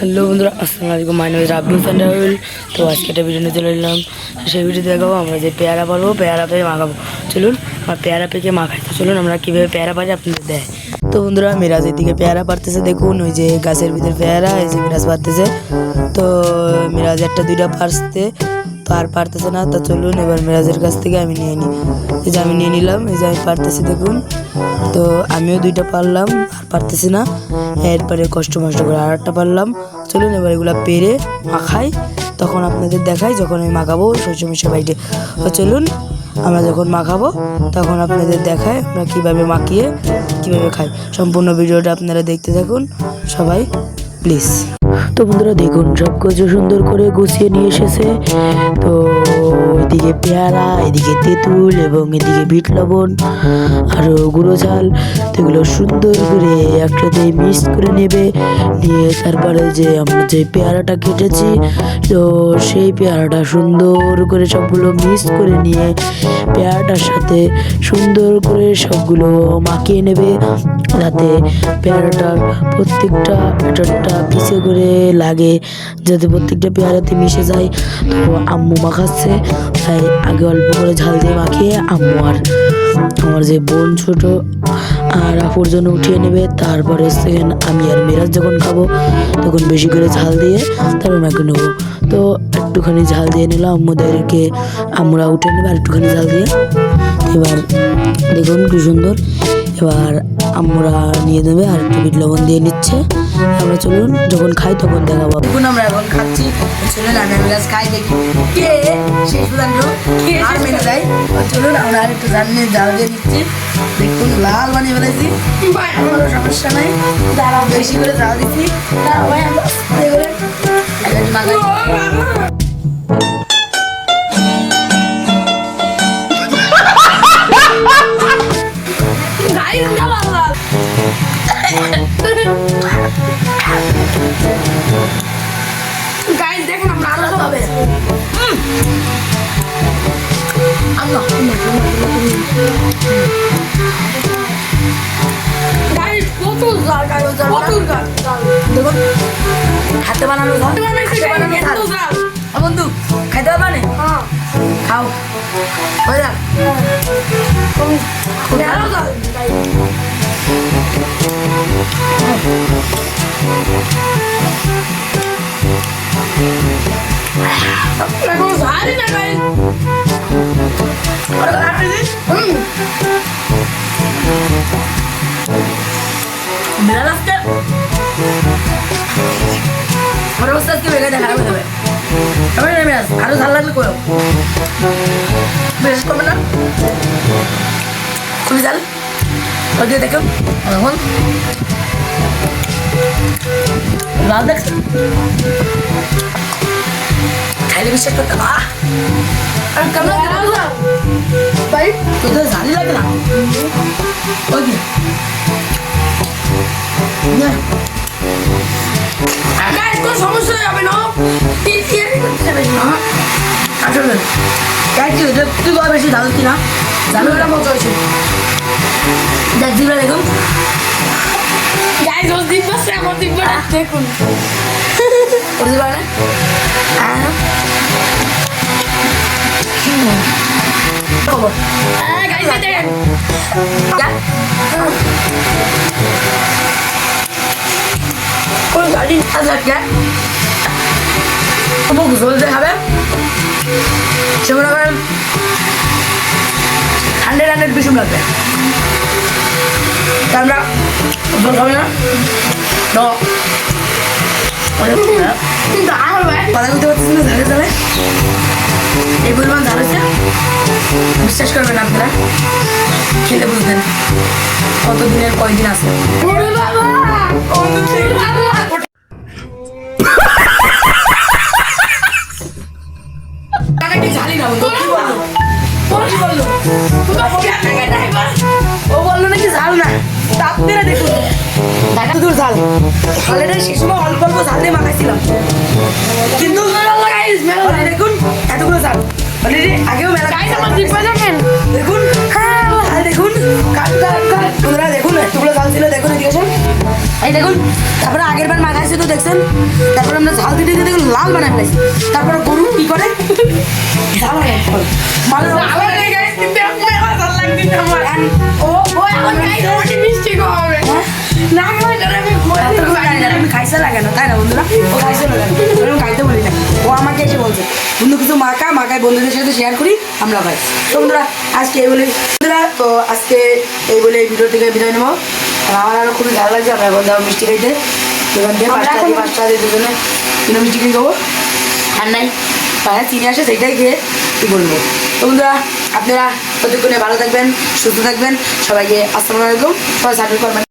Hello বন্ধুরা, আসসালামু আলাইকুম। My name is Abdul Sandaul. তো আজকে একটা ভিডিও নিয়ে চলে এলাম। সেই ভিডিও দেখাবো আমরা যে পেয়ারা পারবো, পেয়ারা পেয়ে মাখাবো। চলুন আর পেয়ারা পেকে মাখাই। তো চলুন আমরা কীভাবে পেয়ারা পারি আপনাদের দেয়। তো বন্ধুরা, মিরাজ এদিকে পেয়ারা পারতেছে, দেখুন ওই যে গাছের ভিতরে পেয়ারা, এই যে মিরাজ পারতেছে। তো মিরাজ একটা দুইটা পারতে তো আর পারতেছে না। তো চলুন এবার মিরাজের কাছ থেকে আমি নিয়ে নিই। এই যে আমি নিয়ে নিলাম, এই যে আমি পারতেছি দেখুন। তো আমিও দুইটা পারলাম, আর পারতেছি না। এরপরে কষ্ট করে আর একটা পারলাম। চলুন এবার এগুলো পেরে মাখাই, তখন আপনাদের দেখাই যখন আমি মাখাবো শস্য মিশে বাইটে। তো চলুন আমরা যখন মাখাবো তখন আপনাদের দেখাই আমরা কীভাবে মাখিয়ে কীভাবে খাই। সম্পূর্ণ ভিডিওটা আপনারা দেখতে থাকুন সবাই প্লিজ। তো বন্ধুরা দেখুন, সব কিছু সুন্দর করে গুছিয়ে নিয়ে এসেছে। তো এদিকে পেয়ারা, এদিকে তেঁতুল এবং এদিকে বিট লবণ আর গুঁড়ো ঝাল। তো এগুলো সুন্দর করে একসাথে মিক্স করে নেবে। নিয়ে তারপরে যে আমরা যে পেয়ারাটা কেটেছি, তো সেই পেয়ারাটা সুন্দর করে সবগুলো মিক্স করে নিয়ে পেয়ারাটার সাথে সুন্দর করে সবগুলো মাখিয়ে নেবে, যাতে পেয়ারাটার প্রত্যেকটা একটা পিছে করে লাগে, যাতে প্রত্যেকটা পেয়ারাতে মিশে যায়। তো আম্মু মাখাচ্ছে, তাই আগে অল্প করে ঝাল দিয়ে মাখিয়ে আম্মু আর আমার যে বোন ছোট আর আপুর জন্য উঠিয়ে নেবে। তারপরে সেকেন্ড আমি আর মিরাজ যখন খাবো তখন বেশি করে ঝাল দিয়ে তারপর মাখিয়ে নেবো। তো একটুখানি ঝাল দিয়ে নিলাম, আম্মুদেরকে আম্মুরা উঠে নেবে আর একটুখানি ঝাল দিয়ে। এবার দেখুন কি সুন্দর। এবার আম্মুরা নিয়ে দেবে আর একটু বিট লবণ দিয়ে নিচ্ছে। আমরা চলুন যখন খাই তখন দেখাবো। দেখুন আমরা এখন খাচ্ছি, চলুন আমি মিরাজ খাই, দেখি কে শেষ পর্যন্ত আর মেনে দেয়। চলুন আমরা আর একটু জাল দিয়ে নিচ্ছি। দেখুন লাল বানিয়ে ফেলেছি, কোনো সমস্যা নাই। দাঁড়াও, বেশি করে জাল দিচ্ছি। দাঁড়াও ভাই, আমরা গাইস দেখেন আমরা আলাদা হবে। গাইস কত জাল, দেখুন হাতে বানানো জাল, বন্ধু খাইতে হবে মানে খাও হয়ে যাক। আরো ঝাল লাগলে করো, বেশ করবে না খুবই ঝাল দিয়ে দেখুন। এখন লাল দেখছেন, খাইলে বিশ্বাস করতে ভাই তোদের ঝালই লাগে না। ওই কি কোনো সমস্যা যাবে না, আসলে তুই কয় বেশি ঝাল কিনা ঝালটা মতো হয়েছে। দেখ দিবা দেখুন, দেখুন করতে পারে খবর কোন গাড়ি থাকে চলতে হবে। সে মনে করেন 100 বেশি লাগবে, তা আমরা খাবে না। কথা বলতে পারছি না, ঝালে ঝালে এই পরিমাণ ঝাল হচ্ছে, বিশ্বাস করবেন আপনারা, খেলে বুঝবেন কতদিনের কয়দিন আছে। ঝালি না ও বললো নাকি ঝাল না, আপনারা দেখুন দূর ঝাল অলরেডি সে সময় অল্প অল্প ঝাল দিয়ে মাখাইছিলাম, কিন্তু দেখুন এতগুলো ঝাল অলরেডি আগেও মেলা দেখুন। হ্যাঁ দেখুন বন্ধুরা দেখুন এতগুলো ঝাল ছিল, দেখুন এদিকে এসে। এই দেখুন, তারপরে আগের বার মাখাইছে তো দেখছেন, তারপরে আমরা ঝাল দিতে দিতে দেখুন লাল বানাই ফেলাইছি। তারপরে গরু কি করে ঝাল হয় মানে আমি খাইছে লাগে না তাই না বন্ধুরা, ও খাইছে লাগে না, আমি খাইতে বলি না, ও আমাকে এসে বলছে বন্ধু কিছু মাখায় বন্ধুদের সাথে শেয়ার করি আমরা ভাই। তো বন্ধুরা আজকে এই বলে বন্ধুরা, তো আজকে এই বলে এই ভিডিও থেকে বিদায় নেবো। আর আমার আরও খুবই ভালো লাগছে, আমরা এখন যাবো মিষ্টি খাইতে দোকান দিয়ে, 5টা দিয়ে দুজনে কিলো মিষ্টি কিনে দেবো। আর নাই হ্যাঁ চিনি আসে সেইটাই খেয়ে কী বলবো। তো বন্ধুরা আপনারা প্রত্যেকক্ষণে ভালো থাকবেন, সুস্থ থাকবেন, সবাইকে আসসালামু আলাইকুম, সবাই সার্ভিস করবেন।